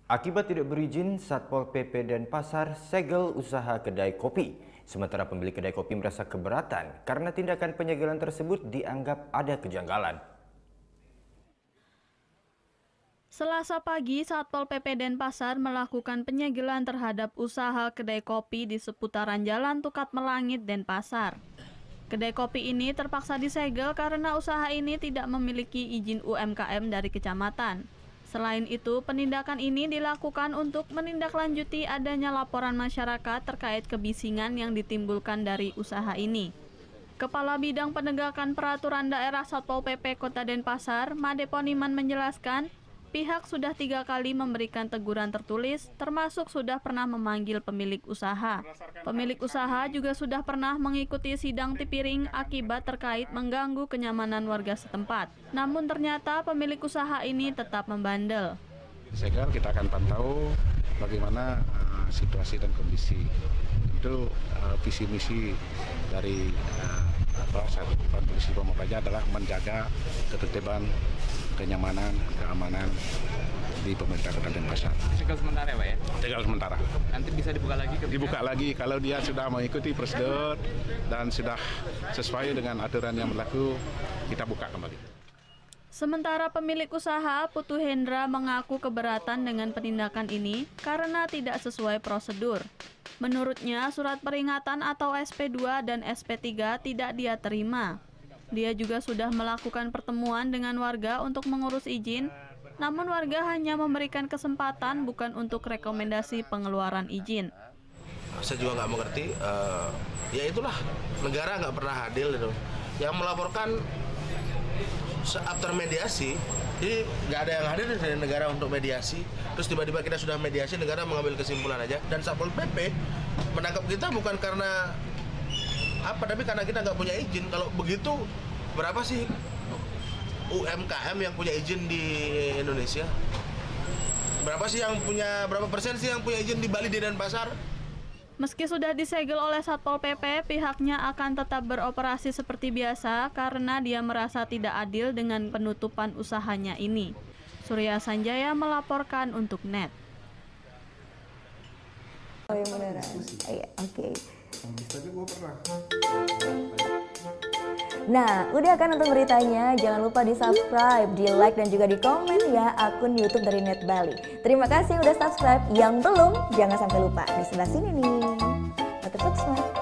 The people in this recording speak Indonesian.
Akibat tidak berizin, Satpol PP Denpasar segel usaha kedai kopi. Sementara pemilik kedai kopi merasa keberatan karena tindakan penyegelan tersebut dianggap ada kejanggalan. Selasa pagi, Satpol PP Denpasar melakukan penyegelan terhadap usaha kedai kopi di seputaran Jalan Tukat Melangit, Denpasar. Kedai kopi ini terpaksa disegel karena usaha ini tidak memiliki izin UMKM dari kecamatan. Selain itu, penindakan ini dilakukan untuk menindaklanjuti adanya laporan masyarakat terkait kebisingan yang ditimbulkan dari usaha ini. Kepala Bidang Penegakan Peraturan Daerah Satpol PP Kota Denpasar, Made Poniman menjelaskan, pihak sudah 3 kali memberikan teguran tertulis, termasuk sudah pernah memanggil pemilik usaha. Pemilik usaha juga sudah pernah mengikuti sidang tipiring akibat terkait mengganggu kenyamanan warga setempat. Namun ternyata pemilik usaha ini tetap membandel. Segel kita akan pantau bagaimana situasi dan kondisi. Itu visi misi dari Satuan Polisi Pamung Praja adalah menjaga ketertiban, kenyamanan, keamanan di pemerintah Kota Denpasar. Segel sementara ya Pak ya? Segel sementara. Nanti bisa dibuka lagi? Dibuka lagi kalau dia sudah mengikuti prosedur dan sudah sesuai dengan aturan yang berlaku, kita buka kembali. Sementara pemilik usaha, Putu Hendra, mengaku keberatan dengan penindakan ini karena tidak sesuai prosedur. Menurutnya, surat peringatan atau SP2 dan SP3 tidak dia terima. Dia juga sudah melakukan pertemuan dengan warga untuk mengurus izin, namun warga hanya memberikan kesempatan bukan untuk rekomendasi pengeluaran izin. Saya juga nggak mengerti, ya itulah, negara nggak pernah adil itu. Yang melaporkan after mediasi, jadi nggak ada yang hadir dari negara untuk mediasi. Terus tiba-tiba kita sudah mediasi, negara mengambil kesimpulan aja. Dan Satpol PP menangkap kita bukan karena apa, tapi karena kita nggak punya izin. Kalau begitu, berapa sih UMKM yang punya izin di Indonesia? Berapa persen sih yang punya izin di Bali, di Denpasar? Meski sudah disegel oleh Satpol PP, pihaknya akan tetap beroperasi seperti biasa karena dia merasa tidak adil dengan penutupan usahanya ini. Surya Sanjaya melaporkan untuk NET. Oh yang beneran? Iya, oke. Nah, udah kan nonton beritanya? Jangan lupa di-subscribe, di-like, dan juga di-komen ya akun YouTube dari Net Bali. Terima kasih udah subscribe. Yang belum, jangan sampai lupa. Di sebelah sini nih. Subscribe.